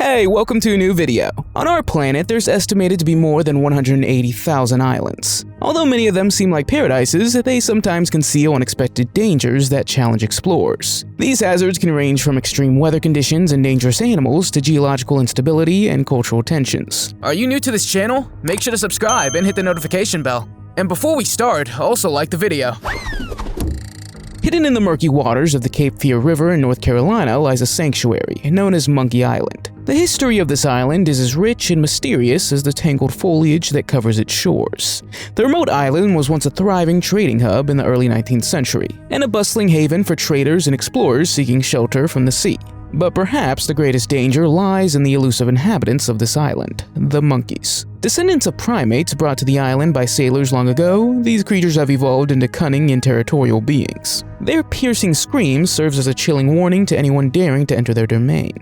Hey, welcome to a new video. On our planet, there's estimated to be more than 180,000 islands. Although many of them seem like paradises, they sometimes conceal unexpected dangers that challenge explorers. These hazards can range from extreme weather conditions and dangerous animals to geological instability and cultural tensions. Are you new to this channel? Make sure to subscribe and hit the notification bell. And before we start, also like the video. Hidden in the murky waters of the Cape Fear River in North Carolina lies a sanctuary known as Monkey Island. The history of this island is as rich and mysterious as the tangled foliage that covers its shores. The remote island was once a thriving trading hub in the early 19th century, and a bustling haven for traders and explorers seeking shelter from the sea. But perhaps the greatest danger lies in the elusive inhabitants of this island, the monkeys. Descendants of primates brought to the island by sailors long ago, these creatures have evolved into cunning and territorial beings. Their piercing scream serves as a chilling warning to anyone daring to enter their domain.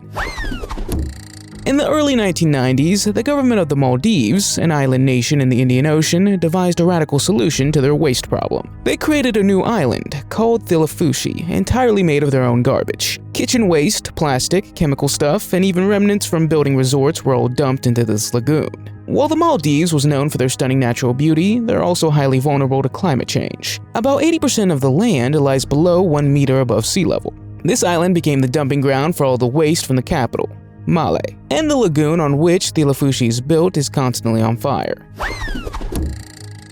In the early 1990s, the government of the Maldives, an island nation in the Indian Ocean, devised a radical solution to their waste problem. They created a new island called Thilafushi, entirely made of their own garbage. Kitchen waste, plastic, chemical stuff, and even remnants from building resorts were all dumped into this lagoon. While the Maldives was known for their stunning natural beauty, they're also highly vulnerable to climate change. About 80% of the land lies below 1 meter above sea level. This island became the dumping ground for all the waste from the capital, Male, and the lagoon on which Thilafushi is built is constantly on fire.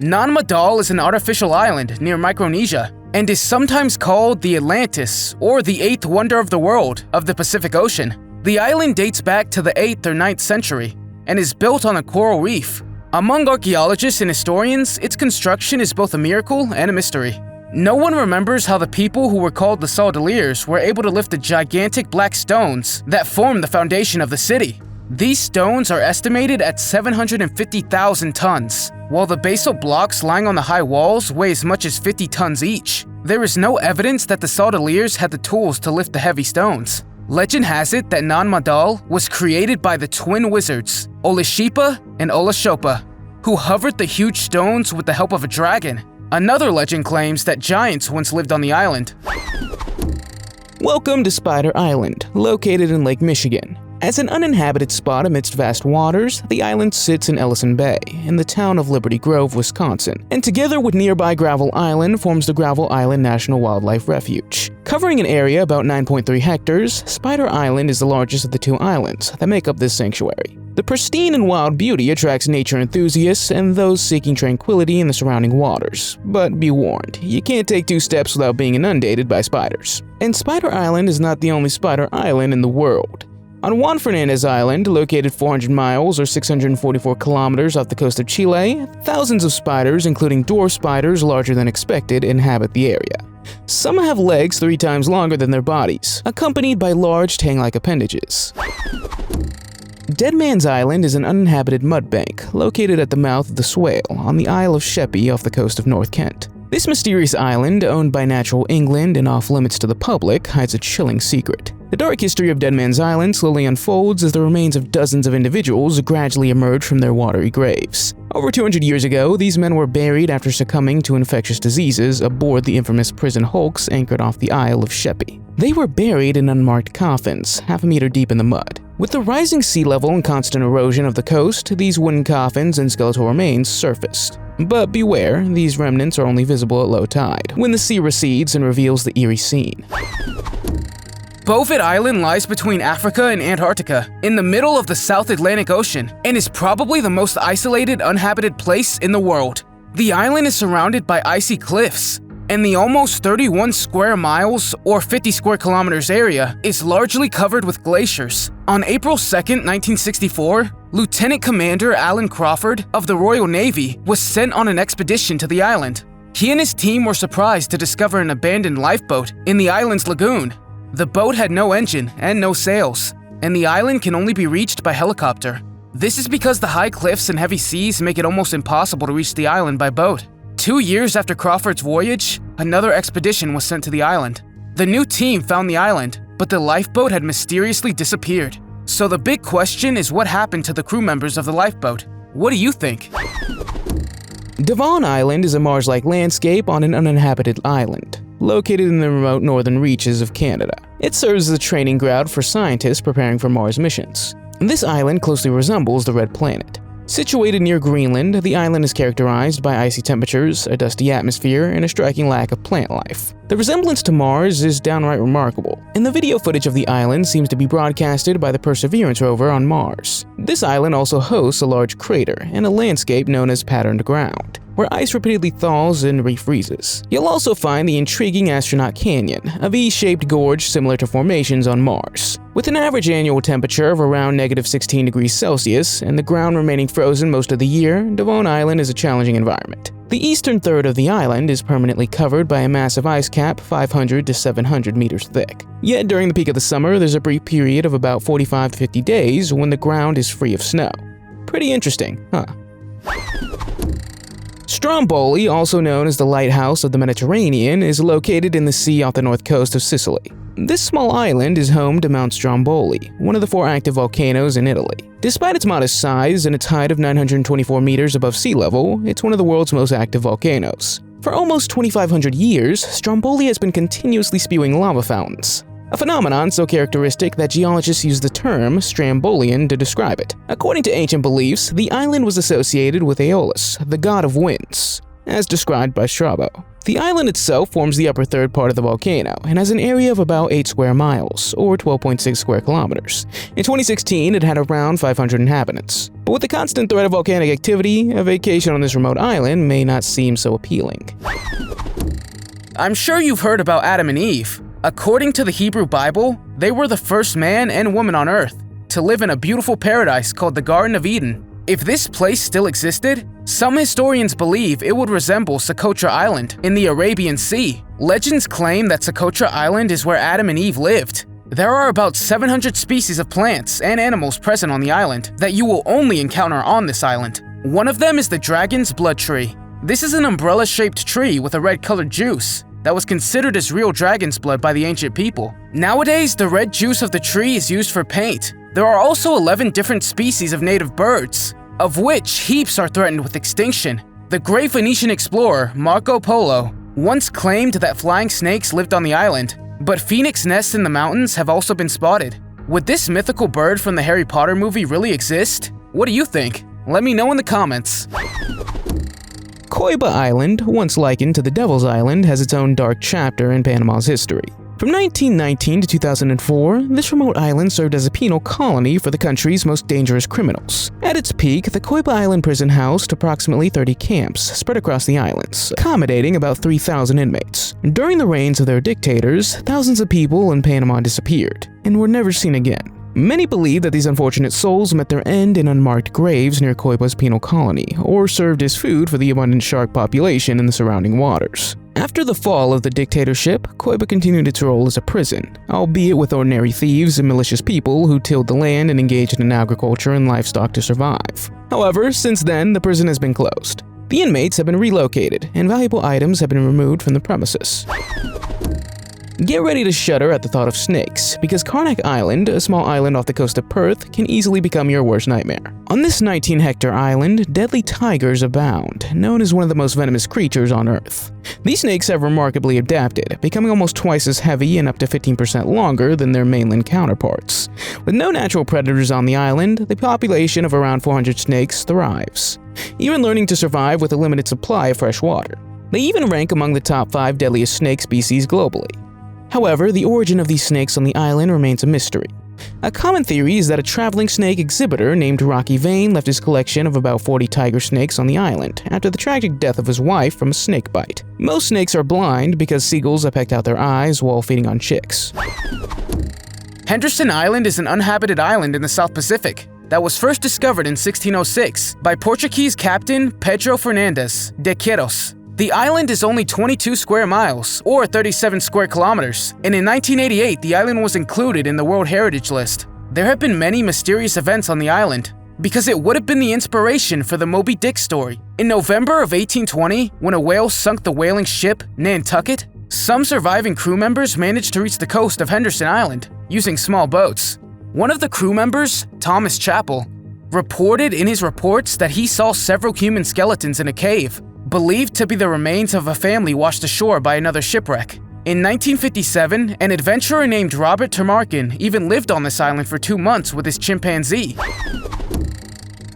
Nan Madol is an artificial island near Micronesia and is sometimes called the Atlantis or the eighth wonder of the world of the Pacific Ocean. The island dates back to the 8th or 9th century and is built on a coral reef. Among archaeologists and historians, its construction is both a miracle and a mystery. No one remembers how the people who were called the Saldaliers were able to lift the gigantic black stones that form the foundation of the city. These stones are estimated at 750,000 tons, while the basalt blocks lying on the high walls weigh as much as 50 tons each. There is no evidence that the Saldaliers had the tools to lift the heavy stones. Legend has it that Nan Madol was created by the twin wizards, Olishipa and Olashopa, who hovered the huge stones with the help of a dragon. Another legend claims that giants once lived on the island. Welcome to Spider Island, located in Lake Michigan. As an uninhabited spot amidst vast waters, the island sits in Ellison Bay, in the town of Liberty Grove, Wisconsin, and together with nearby Gravel Island forms the Gravel Island National Wildlife Refuge. Covering an area about 9.3 hectares, Spider Island is the largest of the two islands that make up this sanctuary. The pristine and wild beauty attracts nature enthusiasts and those seeking tranquility in the surrounding waters. But be warned, you can't take 2 steps without being inundated by spiders. And Spider Island is not the only spider island in the world. On Juan Fernandez Island, located 400 miles or 644 kilometers off the coast of Chile, thousands of spiders, including dwarf spiders larger than expected, inhabit the area. Some have legs 3 times longer than their bodies, accompanied by large tang-like appendages. Dead Man's Island is an uninhabited mudbank located at the mouth of the Swale on the Isle of Sheppey off the coast of North Kent. This mysterious island, owned by Natural England and off-limits to the public, hides a chilling secret. The dark history of Dead Man's Island slowly unfolds as the remains of dozens of individuals gradually emerge from their watery graves. Over 200 years ago, these men were buried after succumbing to infectious diseases aboard the infamous prison hulks anchored off the Isle of Sheppey. They were buried in unmarked coffins, half a meter deep in the mud. With the rising sea level and constant erosion of the coast, these wooden coffins and skeletal remains surfaced. But beware, these remnants are only visible at low tide, when the sea recedes and reveals the eerie scene. Bovet Island lies between Africa and Antarctica, in the middle of the South Atlantic Ocean, and is probably the most isolated, uninhabited place in the world. The island is surrounded by icy cliffs, and the almost 31 square miles or 50 square kilometers area is largely covered with glaciers. On April 2, 1964, Lieutenant Commander Alan Crawford of the Royal Navy was sent on an expedition to the island. He and his team were surprised to discover an abandoned lifeboat in the island's lagoon. The boat had no engine and no sails, and the island can only be reached by helicopter. This is because the high cliffs and heavy seas make it almost impossible to reach the island by boat. 2 years after Crawford's voyage, another expedition was sent to the island. The new team found the island, but the lifeboat had mysteriously disappeared. So the big question is what happened to the crew members of the lifeboat? What do you think? Devon Island is a Mars-like landscape on an uninhabited island, located in the remote northern reaches of Canada. It serves as a training ground for scientists preparing for Mars missions. This island closely resembles the Red Planet. Situated near Greenland, the island is characterized by icy temperatures, a dusty atmosphere, and a striking lack of plant life. The resemblance to Mars is downright remarkable, and the video footage of the island seems to be broadcasted by the Perseverance rover on Mars. This island also hosts a large crater and a landscape known as patterned ground, where ice repeatedly thaws and refreezes. You'll also find the intriguing Astronaut Canyon, a V-shaped gorge similar to formations on Mars. With an average annual temperature of around -16 degrees Celsius and the ground remaining frozen most of the year, Devon Island is a challenging environment. The eastern third of the island is permanently covered by a massive ice cap 500 to 700 meters thick. Yet during the peak of the summer, there's a brief period of about 45 to 50 days when the ground is free of snow. Pretty interesting, huh? Stromboli, also known as the Lighthouse of the Mediterranean, is located in the sea off the north coast of Sicily. This small island is home to Mount Stromboli, one of the 4 active volcanoes in Italy. Despite its modest size and its height of 924 meters above sea level, it's one of the world's most active volcanoes. For almost 2,500 years, Stromboli has been continuously spewing lava fountains, a phenomenon so characteristic that geologists use the term Strombolian to describe it. According to ancient beliefs, the island was associated with Aeolus, the god of winds, as described by Strabo. The island itself forms the upper third part of the volcano and has an area of about 8 square miles, or 12.6 square kilometers. In 2016, it had around 500 inhabitants. But with the constant threat of volcanic activity, a vacation on this remote island may not seem so appealing. I'm sure you've heard about Adam and Eve. According to the Hebrew Bible, they were the first man and woman on Earth to live in a beautiful paradise called the Garden of Eden. If this place still existed, some historians believe it would resemble Socotra Island in the Arabian Sea. Legends claim that Socotra Island is where Adam and Eve lived. There are about 700 species of plants and animals present on the island that you will only encounter on this island. One of them is the dragon's blood tree. This is an umbrella-shaped tree with a red-colored juice that was considered as real dragon's blood by the ancient people. Nowadays, the red juice of the tree is used for paint. There are also 11 different species of native birds, of which heaps are threatened with extinction. The great Phoenician explorer, Marco Polo, once claimed that flying snakes lived on the island, but phoenix nests in the mountains have also been spotted. Would this mythical bird from the Harry Potter movie really exist? What do you think? Let me know in the comments. Coiba Island, once likened to the Devil's Island, has its own dark chapter in Panama's history. From 1919 to 2004, this remote island served as a penal colony for the country's most dangerous criminals. At its peak, the Coiba Island prison housed approximately 30 camps spread across the islands, accommodating about 3,000 inmates. During the reigns of their dictators, thousands of people in Panama disappeared and were never seen again. Many believe that these unfortunate souls met their end in unmarked graves near Coiba's penal colony, or served as food for the abundant shark population in the surrounding waters. After the fall of the dictatorship, Coiba continued its role as a prison, albeit with ordinary thieves and malicious people who tilled the land and engaged in agriculture and livestock to survive. However, since then, the prison has been closed. The inmates have been relocated, and valuable items have been removed from the premises. Get ready to shudder at the thought of snakes, because Carnac Island, a small island off the coast of Perth, can easily become your worst nightmare. On this 19-hectare island, deadly tigers abound, known as one of the most venomous creatures on Earth. These snakes have remarkably adapted, becoming almost twice as heavy and up to 15% longer than their mainland counterparts. With no natural predators on the island, the population of around 400 snakes thrives, even learning to survive with a limited supply of fresh water. They even rank among the top 5 deadliest snake species globally. However, the origin of these snakes on the island remains a mystery. A common theory is that a traveling snake exhibitor named Rocky Vane left his collection of about 40 tiger snakes on the island after the tragic death of his wife from a snake bite. Most snakes are blind because seagulls have pecked out their eyes while feeding on chicks. Henderson Island is an uninhabited island in the South Pacific that was first discovered in 1606 by Portuguese captain Pedro Fernandes de Queiroz. The island is only 22 square miles, or 37 square kilometers, and in 1988 the island was included in the World Heritage List. There have been many mysterious events on the island, because it would have been the inspiration for the Moby Dick story. In November of 1820, when a whale sunk the whaling ship Nantucket, some surviving crew members managed to reach the coast of Henderson Island using small boats. One of the crew members, Thomas Chappell, reported in his reports that he saw several human skeletons in a cave, believed to be the remains of a family washed ashore by another shipwreck. In 1957, an adventurer named Robert Tamarkin even lived on this island for 2 months with his chimpanzee.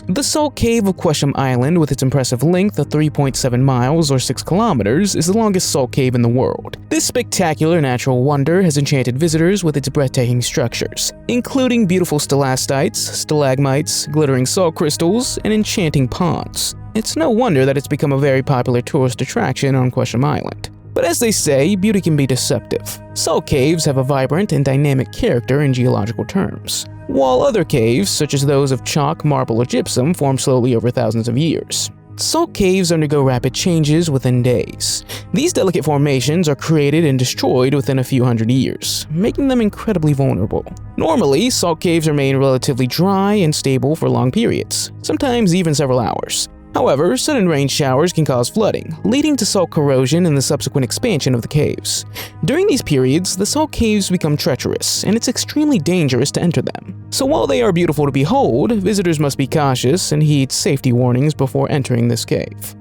The Salt Cave of Quesham Island, with its impressive length of 3.7 miles or 6 kilometers, is the longest salt cave in the world. This spectacular natural wonder has enchanted visitors with its breathtaking structures, including beautiful stalactites, stalagmites, glittering salt crystals, and enchanting ponds. It's no wonder that it's become a very popular tourist attraction on Quesham Island. But as they say, beauty can be deceptive. Salt caves have a vibrant and dynamic character in geological terms, while other caves, such as those of chalk, marble, or gypsum, form slowly over thousands of years. Salt caves undergo rapid changes within days. These delicate formations are created and destroyed within a few hundred years, making them incredibly vulnerable. Normally, salt caves remain relatively dry and stable for long periods, sometimes even several hours. However, sudden rain showers can cause flooding, leading to salt corrosion and the subsequent expansion of the caves. During these periods, the salt caves become treacherous, and it's extremely dangerous to enter them. So while they are beautiful to behold, visitors must be cautious and heed safety warnings before entering this cave.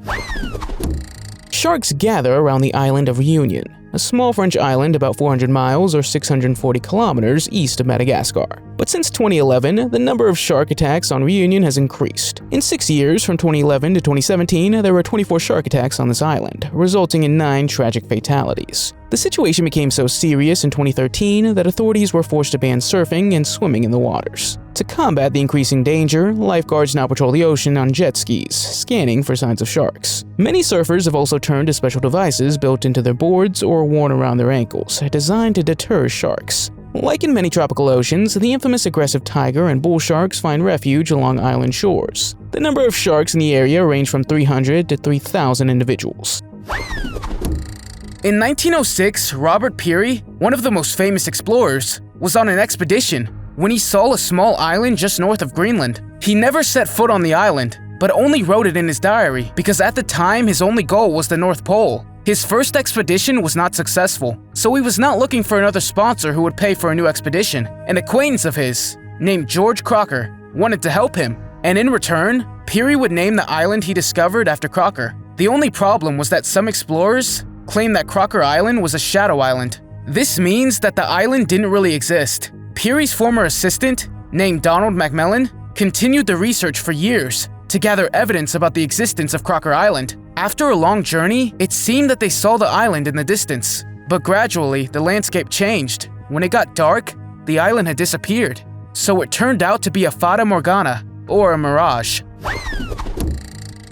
Sharks gather around the island of Reunion, a small French island about 400 miles or 640 kilometers east of Madagascar. But since 2011, the number of shark attacks on Reunion has increased. In 6 years, from 2011 to 2017, there were 24 shark attacks on this island, resulting in 9 tragic fatalities. The situation became so serious in 2013 that authorities were forced to ban surfing and swimming in the waters. To combat the increasing danger, lifeguards now patrol the ocean on jet skis, scanning for signs of sharks. Many surfers have also turned to special devices built into their boards or worn around their ankles, designed to deter sharks. Like in many tropical oceans, the infamous aggressive tiger and bull sharks find refuge along island shores. The number of sharks in the area range from 300 to 3,000 individuals. In 1906, Robert Peary, one of the most famous explorers, was on an expedition when he saw a small island just north of Greenland. He never set foot on the island, but only wrote it in his diary because at the time his only goal was the North Pole. His first expedition was not successful, so he was not looking for another sponsor who would pay for a new expedition. An acquaintance of his, named George Crocker, wanted to help him, and in return, Peary would name the island he discovered after Crocker. The only problem was that some explorers claimed that Crocker Island was a shadow island. This means that the island didn't really exist. Peary's former assistant, named Donald Macmillan, continued the research for years to gather evidence about the existence of Crocker Island. After a long journey, it seemed that they saw the island in the distance. But gradually, the landscape changed. When it got dark, the island had disappeared. So it turned out to be a Fata Morgana, or a mirage.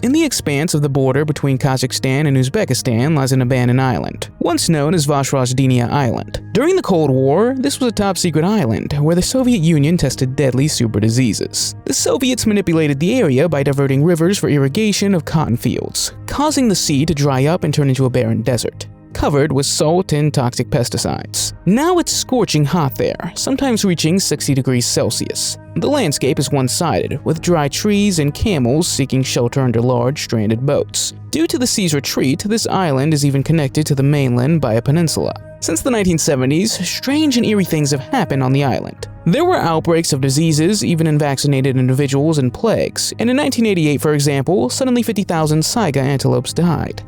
In the expanse of the border between Kazakhstan and Uzbekistan lies an abandoned island, once known as Vozrozhdeniya Island. During the Cold War, this was a top-secret island where the Soviet Union tested deadly super diseases. The Soviets manipulated the area by diverting rivers for irrigation of cotton fields, causing the sea to dry up and turn into a barren desert, covered with salt and toxic pesticides. Now it's scorching hot there, sometimes reaching 60 degrees Celsius. The landscape is one-sided, with dry trees and camels seeking shelter under large, stranded boats. Due to the sea's retreat, this island is even connected to the mainland by a peninsula. Since the 1970s, strange and eerie things have happened on the island. There were outbreaks of diseases, even in vaccinated individuals, and plagues. And in 1988, for example, suddenly 50,000 saiga antelopes died.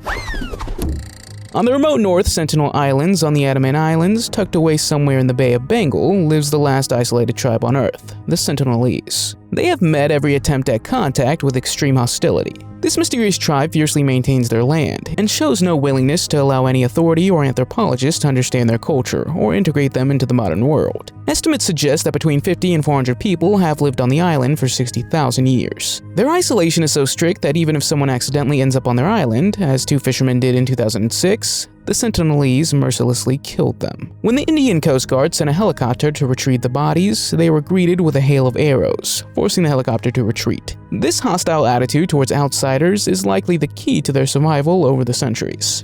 On the remote North Sentinel Islands on the Andaman Islands, tucked away somewhere in the Bay of Bengal, lives the last isolated tribe on Earth, the Sentinelese. They have met every attempt at contact with extreme hostility. This mysterious tribe fiercely maintains their land and shows no willingness to allow any authority or anthropologist to understand their culture or integrate them into the modern world. Estimates suggest that between 50 and 400 people have lived on the island for 60,000 years. Their isolation is so strict that even if someone accidentally ends up on their island, as 2 fishermen did in 2006, the Sentinelese mercilessly killed them. When the Indian Coast Guard sent a helicopter to retrieve the bodies, they were greeted with a hail of arrows, forcing the helicopter to retreat. This hostile attitude towards outsiders is likely the key to their survival over the centuries.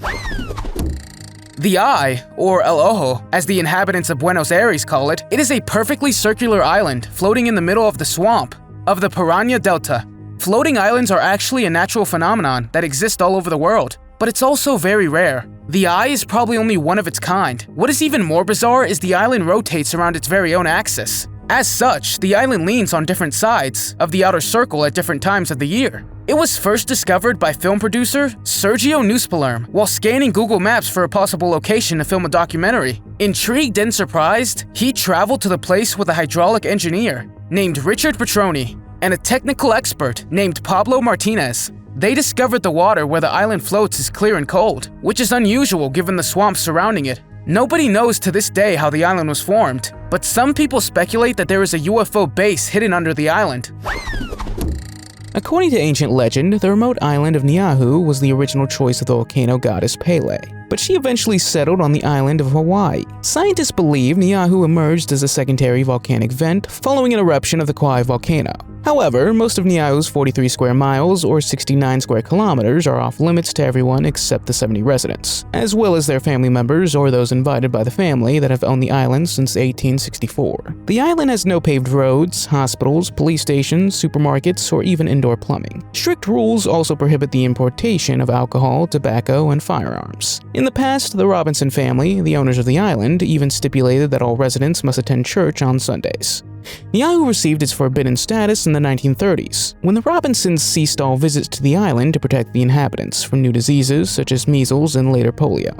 The Eye, or El Ojo, as the inhabitants of Buenos Aires call it, it is a perfectly circular island floating in the middle of the swamp of the Paraná Delta. Floating islands are actually a natural phenomenon that exists all over the world, but it's also very rare. The Eye is probably only one of its kind. What is even more bizarre is the island rotates around its very own axis. As such, the island leans on different sides of the outer circle at different times of the year. It was first discovered by film producer Sergio Nuspalerm while scanning Google Maps for a possible location to film a documentary. Intrigued and surprised, he traveled to the place with a hydraulic engineer named Richard Petroni and a technical expert named Pablo Martinez. They discovered the water where the island floats is clear and cold, which is unusual given the swamps surrounding it. Nobody knows to this day how the island was formed, but some people speculate that there is a UFO base hidden under the island. According to ancient legend, the remote island of Niahu was the original choice of the volcano goddess Pele, but she eventually settled on the island of Hawaii. Scientists believe Niahu emerged as a secondary volcanic vent following an eruption of the Kauai volcano. However, most of Niahu's 43 square miles or 69 square kilometers are off limits to everyone except the 70 residents, as well as their family members or those invited by the family that have owned the island since 1864. The island has no paved roads, hospitals, police stations, supermarkets, or even indoor plumbing. Strict rules also prohibit the importation of alcohol, tobacco, and firearms. In the past, the Robinson family, the owners of the island, even stipulated that all residents must attend church on Sundays. Niahu received its forbidden status in the 1930s, when the Robinsons ceased all visits to the island to protect the inhabitants from new diseases such as measles and later polio.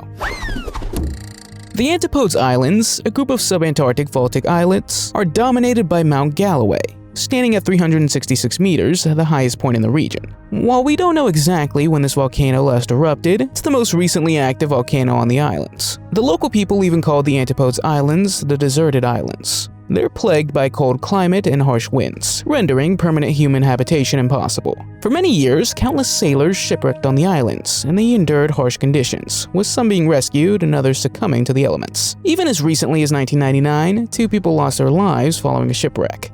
The Antipodes Islands, a group of subantarctic faultic islets, are dominated by Mount Galloway, standing at 366 meters, the highest point in the region. While we don't know exactly when this volcano last erupted, it's the most recently active volcano on the islands. The local people even called the Antipodes Islands the Deserted Islands. They're plagued by cold climate and harsh winds, rendering permanent human habitation impossible. For many years, countless sailors shipwrecked on the islands, and they endured harsh conditions, with some being rescued and others succumbing to the elements. Even as recently as 1999, 2 people lost their lives following a shipwreck.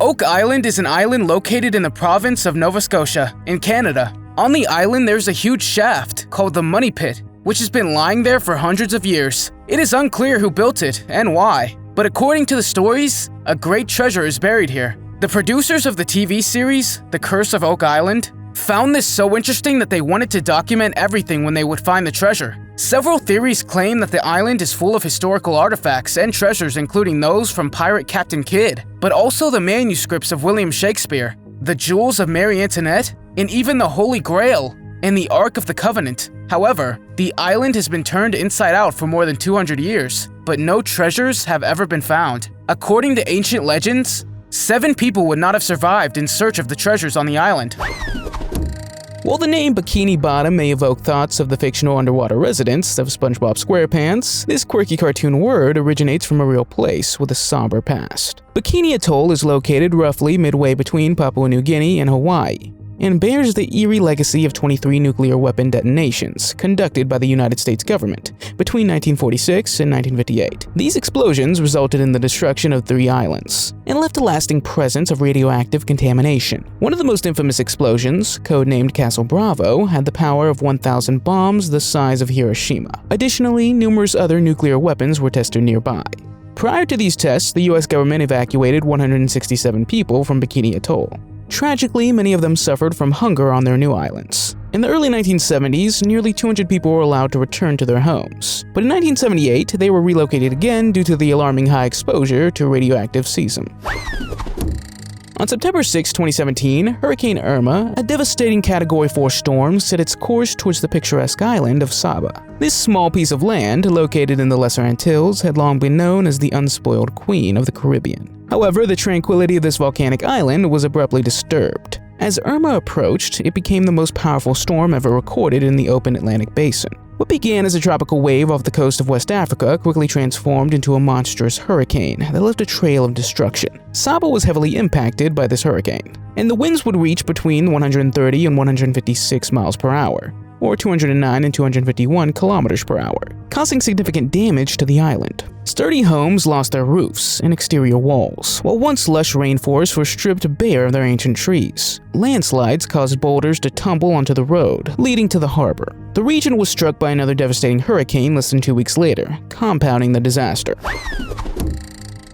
Oak Island is an island located in the province of Nova Scotia, in Canada. On the island, there's a huge shaft called the Money Pit, which has been lying there for hundreds of years. It is unclear who built it and why, but according to the stories, a great treasure is buried here. The producers of the TV series, The Curse of Oak Island, found this so interesting that they wanted to document everything when they would find the treasure. Several theories claim that the island is full of historical artifacts and treasures, including those from pirate Captain Kidd, but also the manuscripts of William Shakespeare, the jewels of Marie Antoinette, and even the Holy Grail and the Ark of the Covenant. However, the island has been turned inside out for more than 200 years, but no treasures have ever been found. According to ancient legends, 7 people would not have survived in search of the treasures on the island. While the name Bikini Bottom may evoke thoughts of the fictional underwater residents of SpongeBob SquarePants, this quirky cartoon word originates from a real place with a somber past. Bikini Atoll is located roughly midway between Papua New Guinea and Hawaii, and bears the eerie legacy of 23 nuclear weapon detonations conducted by the United States government between 1946 and 1958. These explosions resulted in the destruction of 3 islands and left a lasting presence of radioactive contamination. One of the most infamous explosions, codenamed Castle Bravo, had the power of 1,000 bombs the size of Hiroshima. Additionally, numerous other nuclear weapons were tested nearby. Prior to these tests, the US government evacuated 167 people from Bikini Atoll. Tragically, many of them suffered from hunger on their new islands. In the early 1970s, nearly 200 people were allowed to return to their homes. But in 1978, they were relocated again due to the alarming high exposure to radioactive cesium. On September 6, 2017, Hurricane Irma, a devastating Category 4 storm, set its course towards the picturesque island of Saba. This small piece of land, located in the Lesser Antilles, had long been known as the unspoiled Queen of the Caribbean. However, the tranquility of this volcanic island was abruptly disturbed. As Irma approached, it became the most powerful storm ever recorded in the open Atlantic basin. What began as a tropical wave off the coast of West Africa quickly transformed into a monstrous hurricane that left a trail of destruction. Saba was heavily impacted by this hurricane, and the winds would reach between 130 and 156 miles per hour, or 209 and 251 kilometers per hour, causing significant damage to the island. Sturdy homes lost their roofs and exterior walls, while once lush rainforests were stripped bare of their ancient trees. Landslides caused boulders to tumble onto the road, leading to the harbor. The region was struck by another devastating hurricane less than 2 weeks later, compounding the disaster.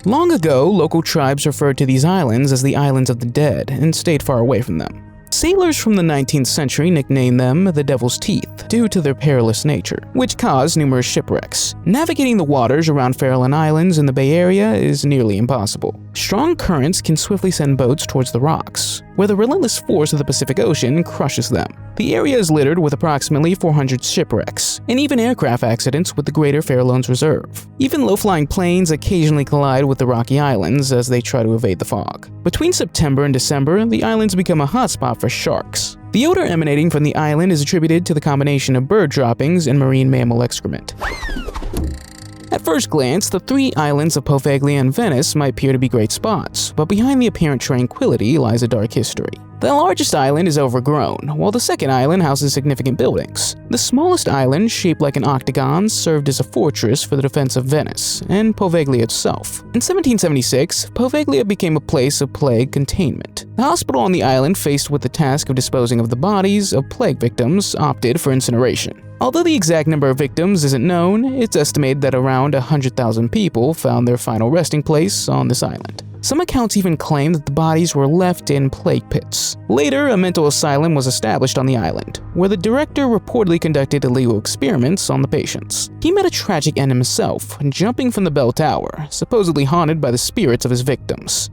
Long ago, local tribes referred to these islands as the Islands of the Dead and stayed far away from them. Sailors from the 19th century nicknamed them the Devil's Teeth due to their perilous nature, which caused numerous shipwrecks. Navigating the waters around Farallon Islands in the Bay Area is nearly impossible. Strong currents can swiftly send boats towards the rocks, where the relentless force of the Pacific Ocean crushes them. The area is littered with approximately 400 shipwrecks, and even aircraft accidents with the Greater Farallones Reserve. Even low-flying planes occasionally collide with the rocky islands as they try to evade the fog. Between September and December, the islands become a hotspot for sharks. The odor emanating from the island is attributed to the combination of bird droppings and marine mammal excrement. At first glance, the three islands of Poveglia and Venice might appear to be great spots, but behind the apparent tranquility lies a dark history. The largest island is overgrown, while the second island houses significant buildings. The smallest island, shaped like an octagon, served as a fortress for the defense of Venice and Poveglia itself. In 1776, Poveglia became a place of plague containment. The hospital on the island, faced with the task of disposing of the bodies of plague victims, opted for incineration. Although the exact number of victims isn't known, it's estimated that around 100,000 people found their final resting place on this island. Some accounts even claim that the bodies were left in plague pits. Later, a mental asylum was established on the island, where the director reportedly conducted illegal experiments on the patients. He met a tragic end himself, jumping from the bell tower, supposedly haunted by the spirits of his victims.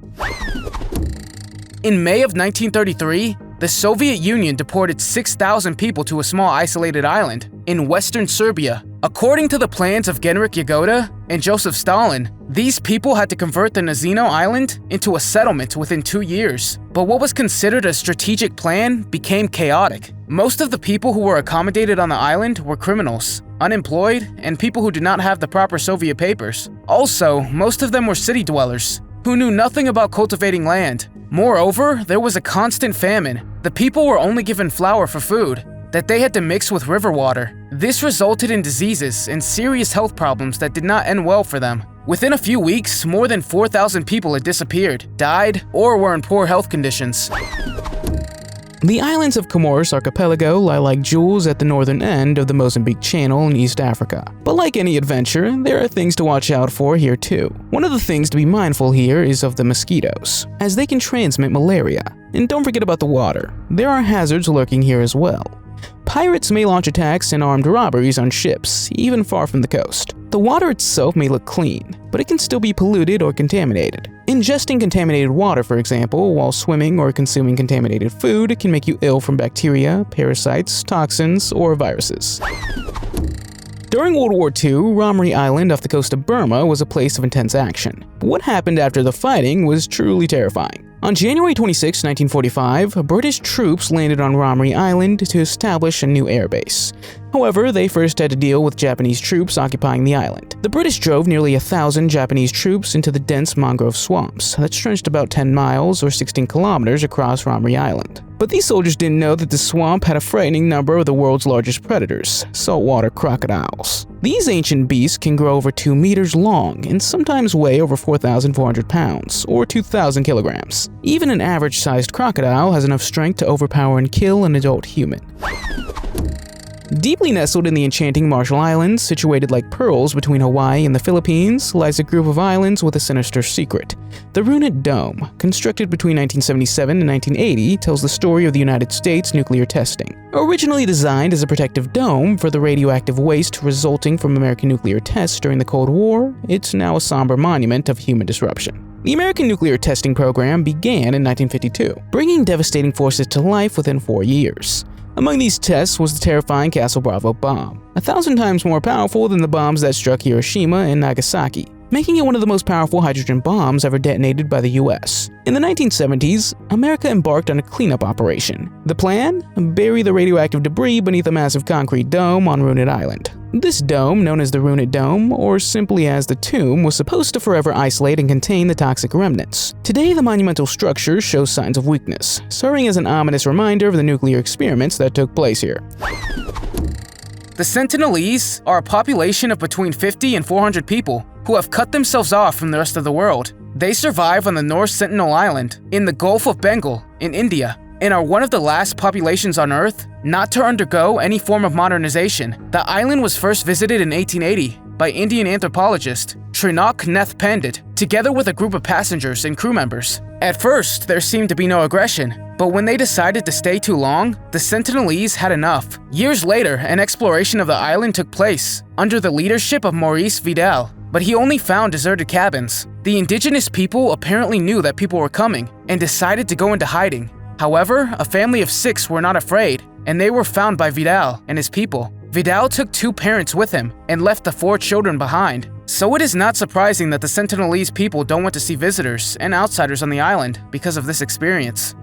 In May of 1933, the Soviet Union deported 6,000 people to a small isolated island in western Serbia. According to the plans of Genrikh Yagoda and Joseph Stalin, these people had to convert the Nazino Island into a settlement within 2 years. But what was considered a strategic plan became chaotic. Most of the people who were accommodated on the island were criminals, unemployed, and people who did not have the proper Soviet papers. Also, most of them were city dwellers, who knew nothing about cultivating land. Moreover, there was a constant famine. The people were only given flour for food that they had to mix with river water. This resulted in diseases and serious health problems that did not end well for them. Within a few weeks, more than 4,000 people had disappeared, died, or were in poor health conditions. The islands of Comoros Archipelago lie like jewels at the northern end of the Mozambique Channel in East Africa. But like any adventure, there are things to watch out for here too. One of the things to be mindful here is of the mosquitoes, as they can transmit malaria. And don't forget about the water. There are hazards lurking here as well. Pirates may launch attacks and armed robberies on ships, even far from the coast. The water itself may look clean, but it can still be polluted or contaminated. Ingesting contaminated water, for example, while swimming or consuming contaminated food can make you ill from bacteria, parasites, toxins, or viruses. During World War II, Ramri Island off the coast of Burma was a place of intense action. But what happened after the fighting was truly terrifying. On January 26, 1945, British troops landed on Ramri Island to establish a new airbase. However, they first had to deal with Japanese troops occupying the island. The British drove nearly 1,000 Japanese troops into the dense mangrove swamps that stretched about 10 miles or 16 kilometers across Ramri Island. But these soldiers didn't know that the swamp had a frightening number of the world's largest predators, saltwater crocodiles. These ancient beasts can grow over 2 meters long and sometimes weigh over 4,400 pounds, or 2,000 kilograms. Even an average-sized crocodile has enough strength to overpower and kill an adult human. Deeply nestled in the enchanting Marshall Islands, situated like pearls between Hawaii and the Philippines, lies a group of islands with a sinister secret. The Runit Dome, constructed between 1977 and 1980, tells the story of the United States nuclear testing. Originally designed as a protective dome for the radioactive waste resulting from American nuclear tests during the Cold War, it's now a somber monument of human disruption. The American nuclear testing program began in 1952, bringing devastating forces to life within 4 years. Among these tests was the terrifying Castle Bravo bomb, 1,000 times more powerful than the bombs that struck Hiroshima and Nagasaki, making it one of the most powerful hydrogen bombs ever detonated by the US. In the 1970s, America embarked on a cleanup operation. The plan? Bury the radioactive debris beneath a massive concrete dome on Runit Island. This dome, known as the Runit Dome, or simply as the tomb, was supposed to forever isolate and contain the toxic remnants. Today, the monumental structure shows signs of weakness, serving as an ominous reminder of the nuclear experiments that took place here. The Sentinelese are a population of between 50 and 400 people who have cut themselves off from the rest of the world. They survive on the North Sentinel Island in the Gulf of Bengal in India and are one of the last populations on Earth not to undergo any form of modernization. The island was first visited in 1880 by Indian anthropologist Trinak Neth Pandit, together with a group of passengers and crew members. At first, there seemed to be no aggression, but when they decided to stay too long, the Sentinelese had enough. Years later, an exploration of the island took place under the leadership of Maurice Vidal. but he only found deserted cabins. The indigenous people apparently knew that people were coming and decided to go into hiding. However, a family of 6 were not afraid, and they were found by Vidal and his people. Vidal took 2 parents with him and left the 4 children behind. So it is not surprising that the Sentinelese people don't want to see visitors and outsiders on the island because of this experience.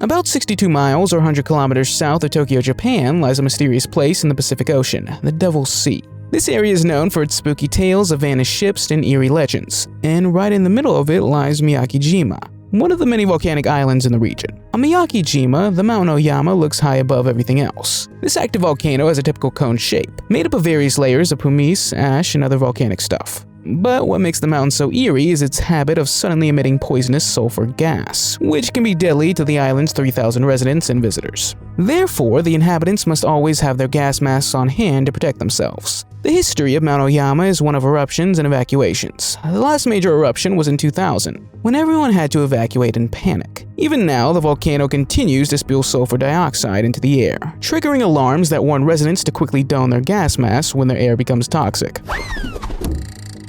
About 62 miles or 100 kilometers south of Tokyo, Japan, lies a mysterious place in the Pacific Ocean, the Devil's Sea. This area is known for its spooky tales of vanished ships and eerie legends, and right in the middle of it lies Miyakijima, one of the many volcanic islands in the region. On Miyakijima, the Mount Oyama looks high above everything else. This active volcano has a typical cone shape, made up of various layers of pumice, ash, and other volcanic stuff. But what makes the mountain so eerie is its habit of suddenly emitting poisonous sulfur gas, which can be deadly to the island's 3,000 residents and visitors. Therefore, the inhabitants must always have their gas masks on hand to protect themselves. The history of Mount Oyama is one of eruptions and evacuations. The last major eruption was in 2000, when everyone had to evacuate in panic. Even now, the volcano continues to spew sulfur dioxide into the air, triggering alarms that warn residents to quickly don their gas masks when their air becomes toxic.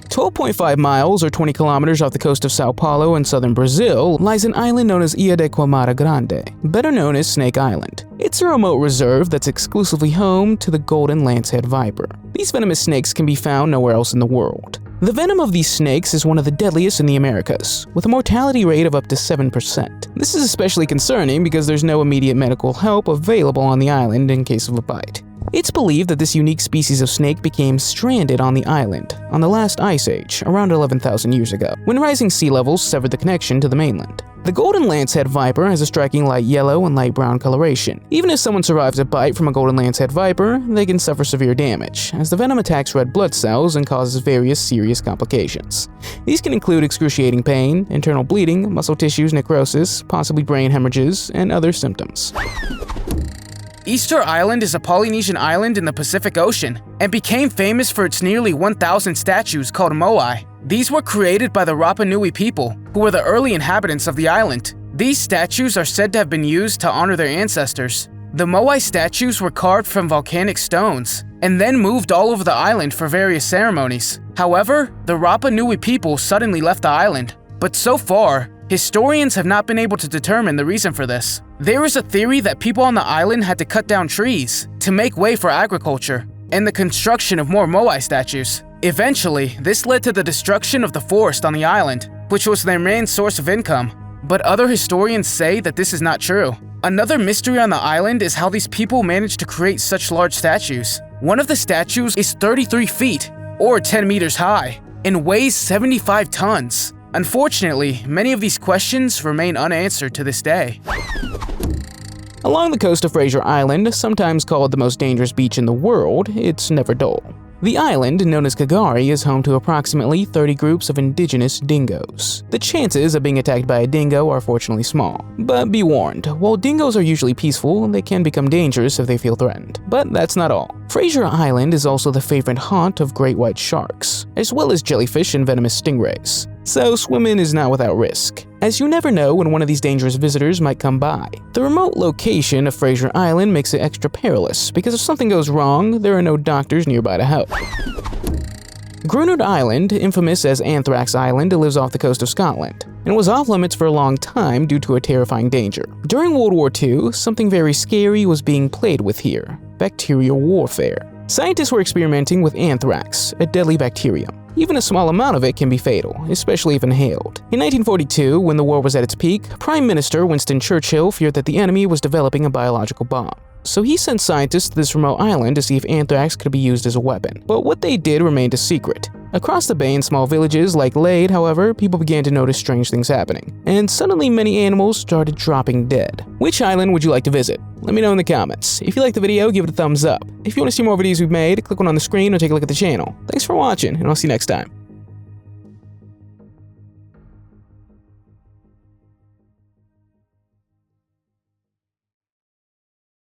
12.5 miles or 20 kilometers off the coast of Sao Paulo in southern Brazil lies an island known as Ilha de Queimada Grande, better known as Snake Island. It's a remote reserve that's exclusively home to the golden lancehead viper. These venomous snakes can be found nowhere else in the world. The venom of these snakes is one of the deadliest in the Americas, with a mortality rate of up to 7%. This is especially concerning because there's no immediate medical help available on the island in case of a bite. It's believed that this unique species of snake became stranded on the island on the last ice age, around 11,000 years ago, when rising sea levels severed the connection to the mainland. The golden lancehead viper has a striking light yellow and light brown coloration. Even if someone survives a bite from a golden lancehead viper, they can suffer severe damage, as the venom attacks red blood cells and causes various serious complications. These can include excruciating pain, internal bleeding, muscle tissues necrosis, possibly brain hemorrhages, and other symptoms. Easter Island is a Polynesian island in the Pacific Ocean and became famous for its nearly 1,000 statues called moai. These were created by the Rapa Nui people, who were the early inhabitants of the island. These statues are said to have been used to honor their ancestors. The moai statues were carved from volcanic stones and then moved all over the island for various ceremonies. However, the Rapa Nui people suddenly left the island, but so far, historians have not been able to determine the reason for this. There is a theory that people on the island had to cut down trees to make way for agriculture and the construction of more moai statues. Eventually, this led to the destruction of the forest on the island, which was their main source of income. But other historians say that this is not true. Another mystery on the island is how these people managed to create such large statues. One of the statues is 33 feet, or 10 meters high, and weighs 75 tons. Unfortunately, many of these questions remain unanswered to this day. Along the coast of Fraser Island, sometimes called the most dangerous beach in the world, it's never dull. The island, known as Kagari, is home to approximately 30 groups of indigenous dingoes. The chances of being attacked by a dingo are fortunately small. But be warned, while dingoes are usually peaceful, they can become dangerous if they feel threatened. But that's not all. Fraser Island is also the favorite haunt of great white sharks, as well as jellyfish and venomous stingrays. So swimming is not without risk, as you never know when one of these dangerous visitors might come by. The remote location of Fraser Island makes it extra perilous, because if something goes wrong, there are no doctors nearby to help. Grunard Island, infamous as Anthrax Island, lives off the coast of Scotland, and was off limits for a long time due to a terrifying danger. During World War II, something very scary was being played with here: bacterial warfare. Scientists were experimenting with anthrax, a deadly bacterium. Even a small amount of it can be fatal, especially if inhaled. In 1942, when the war was at its peak, Prime Minister Winston Churchill feared that the enemy was developing a biological bomb. So he sent scientists to this remote island to see if anthrax could be used as a weapon. But what they did remained a secret. Across the bay in small villages like Lade, however, people began to notice strange things happening. And suddenly many animals started dropping dead. Which island would you like to visit? Let me know in the comments. If you liked the video, give it a thumbs up. If you want to see more videos we've made, click one on the screen or take a look at the channel. Thanks for watching, and I'll see you next time.